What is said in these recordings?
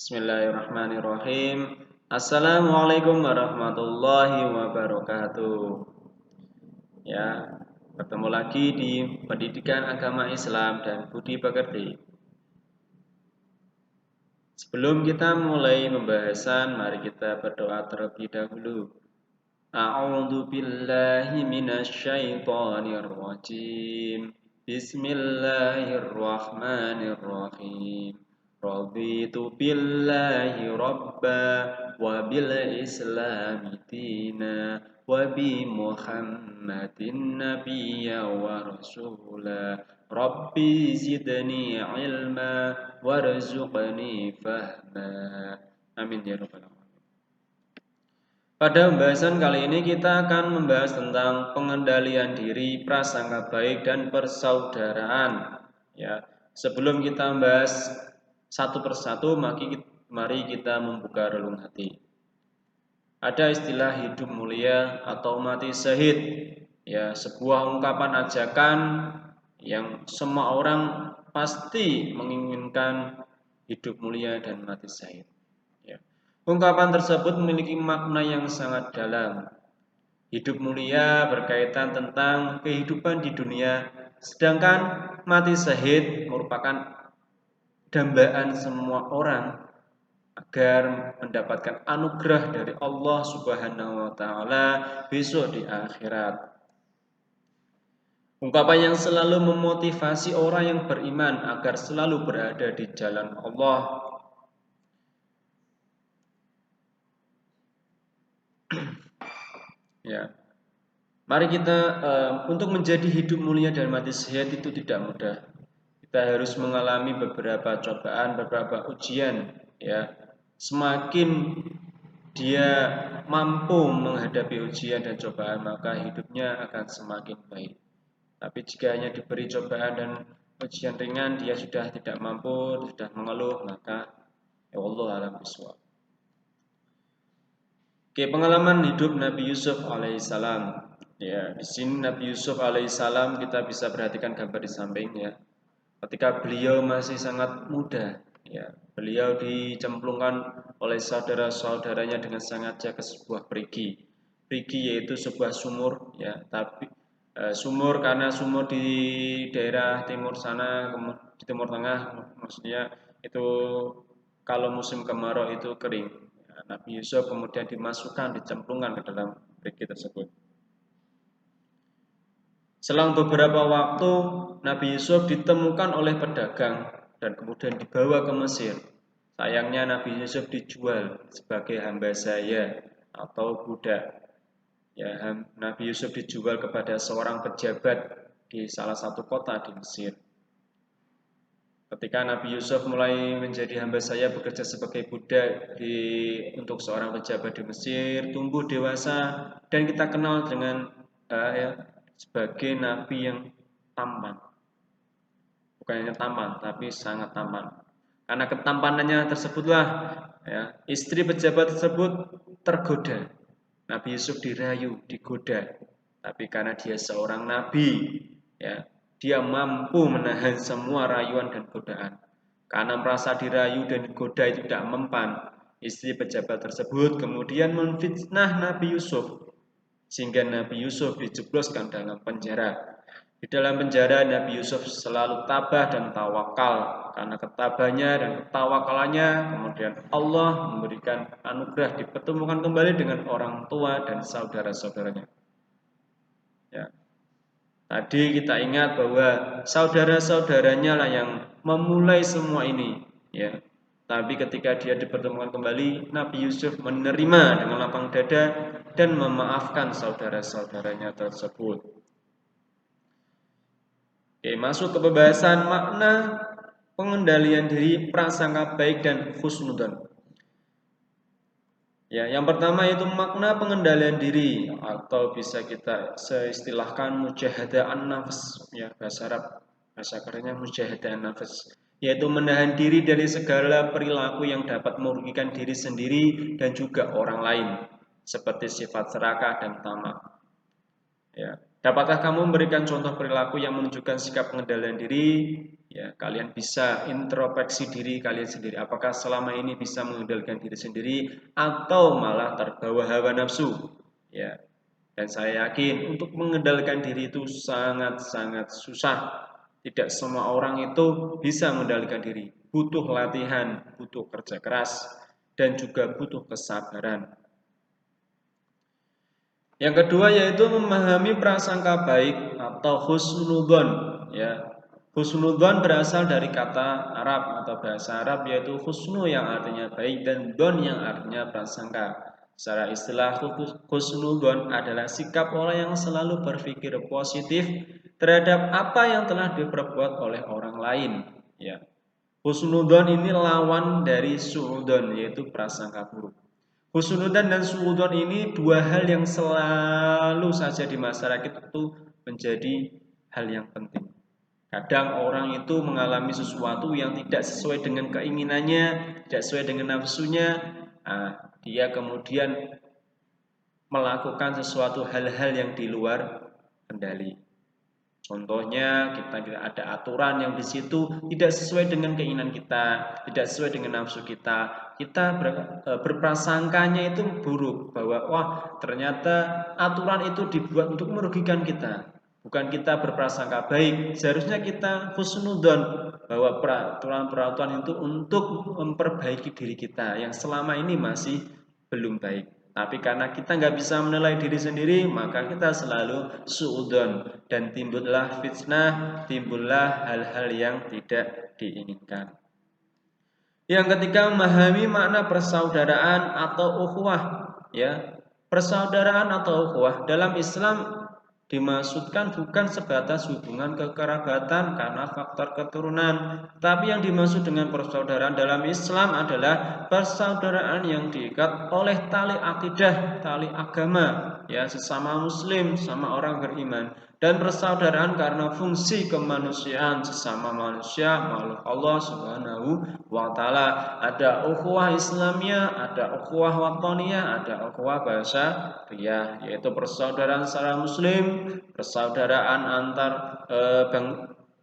Bismillahirrahmanirrahim. Assalamualaikum warahmatullahi wabarakatuh. Ya, bertemu lagi di Pendidikan Agama Islam dan Budi Pekerti. Sebelum kita mulai pembahasan, mari kita berdoa terlebih dahulu. A'udzu billahi minasyaitonir rajim. Bismillahirrahmanirrahim. Raditu billahi rabba wa bil islami dina wa bi Muhammadin nabiyya wa rasula. Rabbi zidni ilma warzuqni fahma. Amin ya rabbal alamin. Pada pembahasan kali ini kita akan membahas tentang pengendalian diri, prasangka baik dan persaudaraan. Ya, sebelum kita membahas satu persatu, mari kita membuka relung hati. Ada istilah hidup mulia atau mati syahid. Ya, sebuah ungkapan ajakan yang semua orang pasti menginginkan hidup mulia dan mati syahid. Ungkapan tersebut memiliki makna yang sangat dalam. Hidup mulia berkaitan tentang kehidupan di dunia, sedangkan mati syahid merupakan dambaan semua orang agar mendapatkan anugerah dari Allah Subhanahu wa taala besok di akhirat. Ungkapan yang selalu memotivasi orang yang beriman agar selalu berada di jalan Allah. Ya, mari kita untuk menjadi hidup mulia dan mati syahid itu tidak mudah. Kita harus mengalami beberapa cobaan, beberapa ujian. Ya, semakin dia mampu menghadapi ujian dan cobaan, maka hidupnya akan semakin baik. Tapi jika hanya diberi cobaan dan ujian ringan, dia sudah tidak mampu, sudah mengeluh, maka ya Allah alam bisawab. Oke, pengalaman hidup Nabi Yusuf alaihissalam. Ya, di sini Nabi Yusuf alaihissalam kita bisa perhatikan gambar di sampingnya. Ketika beliau masih sangat muda, ya, beliau dicemplungkan oleh saudara-saudaranya dengan sengaja ke sebuah perigi. Perigi yaitu sebuah sumur, ya, tapi sumur karena sumur di daerah timur sana, di timur tengah, maksudnya itu kalau musim kemarau itu kering. Nabi Yusuf kemudian dimasukkan, dicemplungkan ke dalam perigi tersebut. Selang beberapa waktu, Nabi Yusuf ditemukan oleh pedagang dan kemudian dibawa ke Mesir. Sayangnya Nabi Yusuf dijual sebagai hamba sahaya atau budak. Ya, Nabi Yusuf dijual kepada seorang pejabat di salah satu kota di Mesir. Ketika Nabi Yusuf mulai menjadi hamba sahaya bekerja sebagai budak untuk seorang pejabat di Mesir, tumbuh dewasa dan kita kenal dengan sebagai nabi yang tampan. Bukan hanya tampan, tapi sangat tampan. Karena ketampanannya tersebutlah ya, istri pejabat tersebut tergoda. Nabi Yusuf dirayu, digoda. Tapi karena dia seorang nabi, ya, dia mampu menahan semua rayuan dan godaan. Karena merasa dirayu dan digoda itu tidak mempan, istri pejabat tersebut kemudian memfitnah Nabi Yusuf sehingga Nabi Yusuf dijebloskan dalam penjara. Di dalam penjara Nabi Yusuf selalu tabah dan tawakal. Karena ketabahnya dan ketawakalannya, kemudian Allah memberikan anugerah dipertemukan kembali dengan orang tua dan saudara-saudaranya. Ya. Tadi kita ingat bahwa saudara-saudaranya lah yang memulai semua ini. Ya. Tapi ketika dia dipertemukan kembali, Nabi Yusuf menerima dengan lapang dada dan memaafkan saudara-saudaranya tersebut. Oke, masuk ke pembahasan makna pengendalian diri, prasangka baik dan husnudzon. Ya, yang pertama itu makna pengendalian diri atau bisa kita istilahkan mujahadah an-nafs, ya, bahasa Arab, bahasa kerennya mujahadah an-nafs, yaitu menahan diri dari segala perilaku yang dapat merugikan diri sendiri dan juga orang lain, seperti sifat serakah dan tamak. Ya. Dapatkah kamu memberikan contoh perilaku yang menunjukkan sikap pengendalian diri? Ya, kalian bisa introspeksi diri kalian sendiri. Apakah selama ini bisa mengendalikan diri sendiri atau malah terbawa hawa nafsu? Ya, dan saya yakin untuk mengendalikan diri itu sangat-sangat susah. Tidak semua orang itu bisa mengendalikan diri. Butuh latihan, butuh kerja keras, dan juga butuh kesabaran. Yang kedua yaitu memahami prasangka baik atau husnudzon. Ya, husnudzon berasal dari kata Arab atau bahasa Arab yaitu husnu yang artinya baik dan don yang artinya prasangka. Secara istilah husnudzon adalah sikap orang yang selalu berpikir positif terhadap apa yang telah diperbuat oleh orang lain. Ya, husnudzon ini lawan dari suudzon yaitu prasangka buruk. Husnudzon dan suudzon ini dua hal yang selalu saja di masyarakat itu menjadi hal yang penting. Kadang orang itu mengalami sesuatu yang tidak sesuai dengan keinginannya, tidak sesuai dengan nafsunya. Dia kemudian melakukan sesuatu hal-hal yang di luar kendali. Contohnya, kita ada aturan yang di situ tidak sesuai dengan keinginan kita, tidak sesuai dengan nafsu kita. Kita berprasangkanya itu buruk bahwa wah ternyata aturan itu dibuat untuk merugikan kita. Bukan kita berprasangka baik. Seharusnya kita husnudzon bahwa peraturan-peraturan itu untuk memperbaiki diri kita yang selama ini masih belum baik. Tapi karena kita nggak bisa menilai diri sendiri, maka kita selalu suudzon dan timbullah fitnah, timbullah hal-hal yang tidak diinginkan. Yang ketiga, memahami makna persaudaraan atau ukhuwah. Ya, persaudaraan atau ukhuwah dalam Islam dimaksudkan bukan sebatas hubungan kekerabatan karena faktor keturunan, tapi yang dimaksud dengan persaudaraan dalam Islam adalah persaudaraan yang diikat oleh tali akidah, tali agama, ya sesama muslim, sama orang beriman, dan persaudaraan karena fungsi kemanusiaan sesama manusia, makhluk Allah Subhanahu wa taala. Ada ukhuwah Islamiyah, ada ukhuwah wataniyah, ada ukhuwah basyariyah, yaitu persaudaraan secara muslim, persaudaraan antar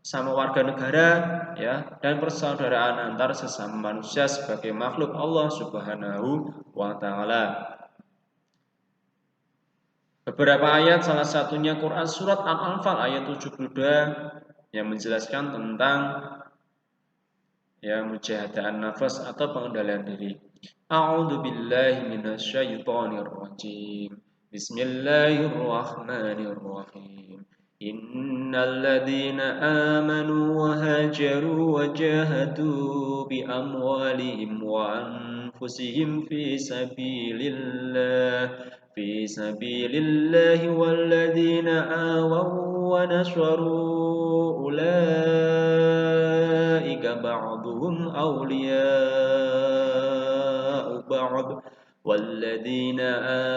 sama warga negara, ya, dan persaudaraan antar sesama manusia sebagai makhluk Allah Subhanahu wa taala. Beberapa ayat, salah satunya Quran surat Al-Anfal ayat 72 yang menjelaskan tentang ya mujahadaan nafas atau pengendalian diri. A'udzu billahi minasyaitonir rajim. Bismillahirrahmanirrahim. Innal ladzina amanu wa hajaru wa jahadu bi amwalihim wa anfusihim fi sabilillah walladzina awaw wa nasharu ulaika ba'duhum awliya'u ba'd والذين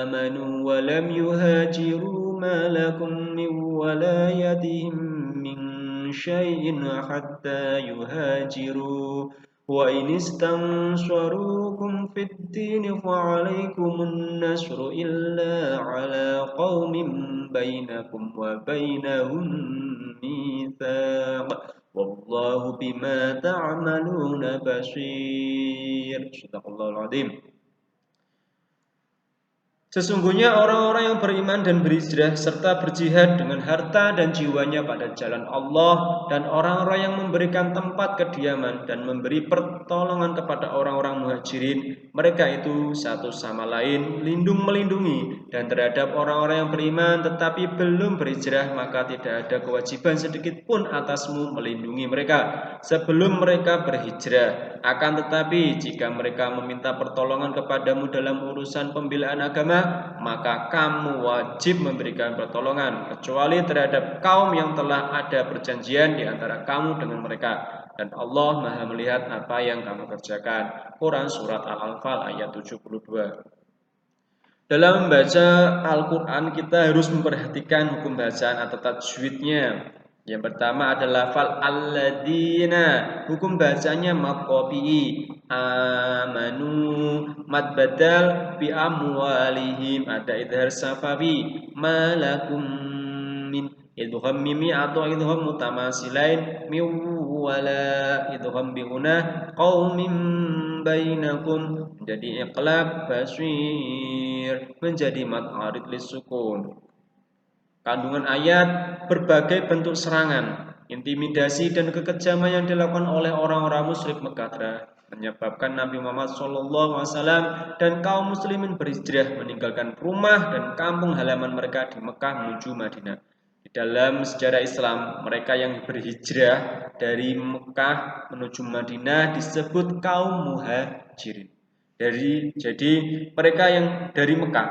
آمنوا ولم يهاجروا ما لكم من ولايتهم من شيء حتى يهاجروا وإن استنصروكم في الدين فعليكم النصر إلا على قوم بينكم وبينهم ميثاق والله بما تعملون بصير. صدق الله العظيم. Sesungguhnya orang-orang yang beriman dan berhijrah serta berjihad dengan harta dan jiwanya pada jalan Allah dan orang-orang yang memberikan tempat kediaman dan memberi pertolongan kepada orang-orang muhajirin, mereka itu satu sama lain melindungi, dan terhadap orang-orang yang beriman tetapi belum berhijrah maka tidak ada kewajiban sedikit pun atasmu melindungi mereka sebelum mereka berhijrah. Akan tetapi jika mereka meminta pertolongan kepadamu dalam urusan pembelaan agama, maka kamu wajib memberikan pertolongan kecuali terhadap kaum yang telah ada perjanjian di antara kamu dengan mereka, dan Allah Maha melihat apa yang kamu kerjakan. Quran surat Al-Anfal ayat 72. Dalam membaca Al-Quran kita harus memperhatikan hukum bacaan atau tajwidnya. Yang pertama adalah fal alladzina, hukum bacanya mad qabi'i, amanu, mad badal bi amwalihim, ada idhar safawi, malakum min idgham mimi atau idgham mutamasilain mi wala idgham bi gunah qaumin bainakum menjadi iqlab basir menjadi mad arid lisukun. Kandungan ayat berbagai bentuk serangan, intimidasi dan kekejaman yang dilakukan oleh orang-orang musyrik Mekah menyebabkan Nabi Muhammad SAW dan kaum muslimin berhijrah meninggalkan rumah dan kampung halaman mereka di Mekah menuju Madinah. Di dalam sejarah Islam, mereka yang berhijrah dari Mekah menuju Madinah disebut kaum muhajirin. Jadi mereka yang dari Mekah,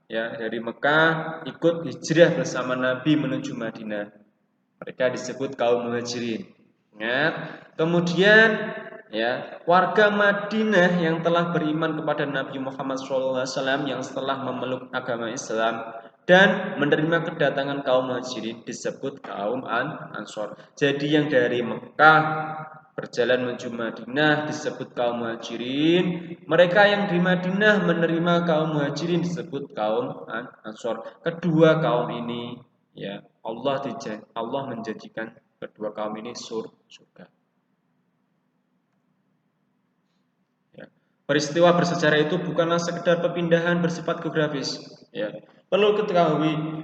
ya dari Mekah ikut hijrah bersama Nabi menuju Madinah, mereka disebut kaum muhajirin. Ingat. Kemudian ya warga Madinah yang telah beriman kepada Nabi Muhammad SAW yang setelah memeluk agama Islam dan menerima kedatangan kaum muhajirin disebut kaum Ansor. Jadi yang dari Mekah berjalan menuju Madinah disebut kaum muhajirin. Mereka yang di Madinah menerima kaum muhajirin disebut kaum Ansor. Kedua kaum ini ya Allah menjanjikan kedua kaum ini surga. Ya. Peristiwa bersejarah itu bukanlah sekedar perpindahan bersifat geografis. Ya. Perlu diketahui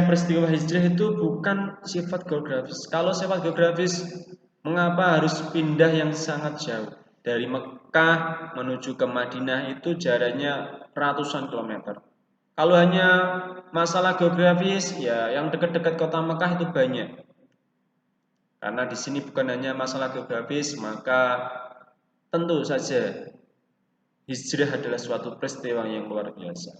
peristiwa hijrah itu bukan sifat geografis. Kalau sifat geografis, mengapa harus pindah yang sangat jauh? Dari Mekah menuju ke Madinah itu jaraknya ratusan kilometer. Kalau hanya masalah geografis, ya yang dekat-dekat kota Mekah itu banyak. Karena di sini bukan hanya masalah geografis, maka tentu saja hijrah adalah suatu peristiwa yang luar biasa.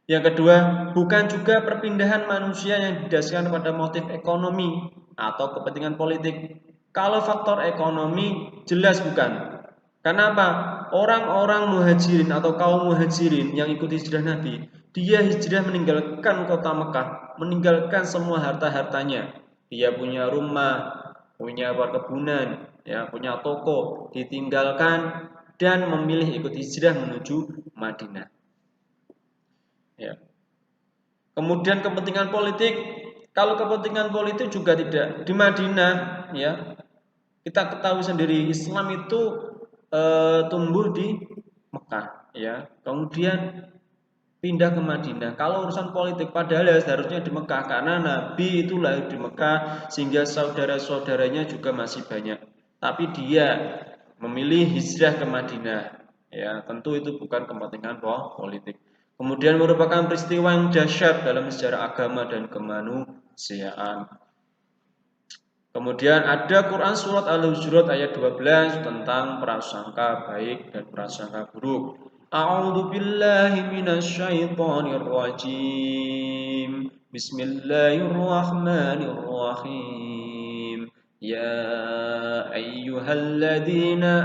Yang kedua, bukan juga perpindahan manusia yang didasarkan pada motif ekonomi atau kepentingan politik. Kalau faktor ekonomi jelas bukan. Kenapa? Orang-orang muhajirin atau kaum muhajirin yang ikut hijrah Nabi, dia hijrah meninggalkan kota Mekah, meninggalkan semua harta-hartanya. Dia punya rumah, punya perkebunan, ya, punya toko, ditinggalkan dan memilih ikut hijrah menuju Madinah. Ya. Kemudian kepentingan politik, kalau kepentingan politik juga tidak di Madinah, ya. Kita ketahui sendiri Islam itu tumbuh di Mekah, ya. Kemudian pindah ke Madinah. Kalau urusan politik padahal seharusnya di Mekah karena Nabi itu lahir di Mekah sehingga saudara-saudaranya juga masih banyak. Tapi dia memilih hijrah ke Madinah. Ya, tentu itu bukan kepentingan politik. Kemudian merupakan peristiwa yang dahsyat dalam sejarah agama dan kemanusiaan. Kemudian ada Quran surat Al-Hujurat ayat 12 tentang prasangka baik dan prasangka buruk. A'udzu billahi minasyaitonir rajim. Bismillahirrahmanirrahim. Ya ayyuhalladzina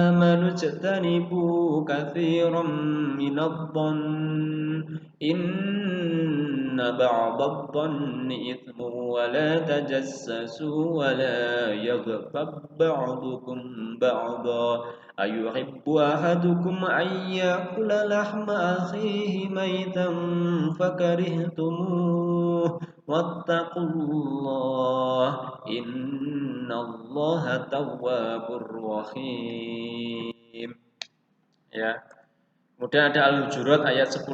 amanu ijtanibu katsiran minadh-dhann inna ba'dadh-dhanni ithmun wa la tajassasu wa la yaghtab ba'dukum ba'dha ayuhibbu ahadukum an ya'kula lahma akhihi maytan fakarihtumuh wattaqullah innallaha tawwabur rahim. Ya. Kemudian ada Al-Hujurat ayat 10.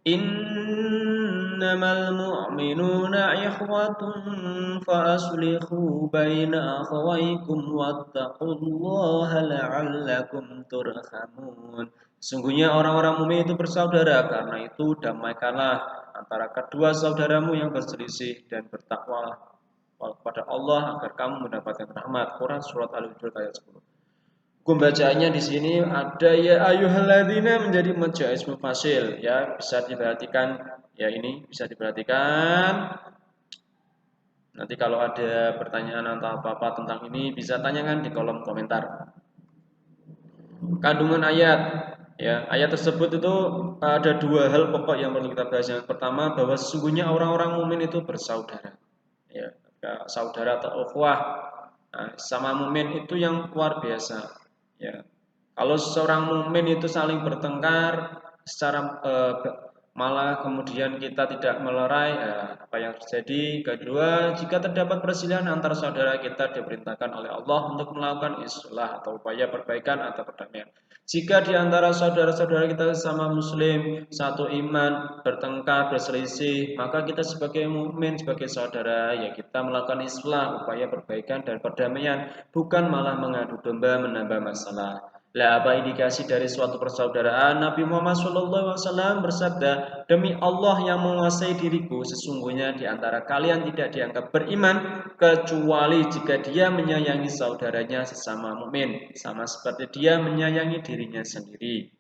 Innamal mu'minuna ikhwatun fa aslihu baina akhawaykum wattaqullaha la'allakum turhamun. Sesungguhnya orang-orang mukmin itu bersaudara, karena itu damaikanlah antara kedua saudaramu yang berselisih dan bertakwalah kepada Allah agar kamu mendapatkan rahmat. Quran surat Al-Hujurat ayat 10. Pembacaannya di sini ada ya ayyuhalladzina menjadi majaz mufasil, ya bisa diperhatikan, ya ini bisa diperhatikan. Nanti kalau ada pertanyaan atau apa-apa tentang ini bisa tanyakan di kolom komentar. Kandungan ayat, ya ayat tersebut itu ada dua hal pokok yang perlu kita bahas. Yang pertama bahwa sesungguhnya orang-orang mukmin itu bersaudara, ya saudara atau ukhuwah. Nah, sama mukmin itu yang luar biasa. Ya, kalau seorang mukmin itu saling bertengkar secara malah kemudian kita tidak melerai, apa yang terjadi? Kedua, jika terdapat perselisihan antar saudara, kita diperintahkan oleh Allah untuk melakukan islah atau upaya perbaikan atau perdamaian. Jika di antara saudara-saudara kita sesama muslim satu iman bertengkar berselisih, maka kita sebagai mukmin, sebagai saudara, ya kita melakukan islah, upaya perbaikan dan perdamaian, bukan malah mengadu domba menambah masalah. Lah apa indikasi dari suatu persaudaraan? Nabi Muhammad SAW bersabda, demi Allah yang menguasai diriku, sesungguhnya di antara kalian tidak dianggap beriman kecuali jika dia menyayangi saudaranya sesama mukmin, sama seperti dia menyayangi dirinya sendiri.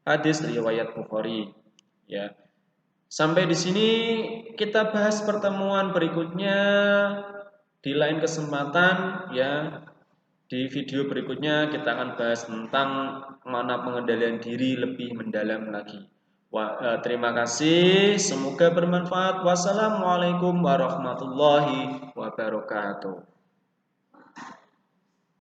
Hadis riwayat Bukhari. Ya, sampai di sini kita bahas pertemuan berikutnya di lain kesempatan ya. Di video berikutnya kita akan bahas tentang mana pengendalian diri lebih mendalam lagi. Terima kasih, semoga bermanfaat. Wassalamualaikum warahmatullahi wabarakatuh.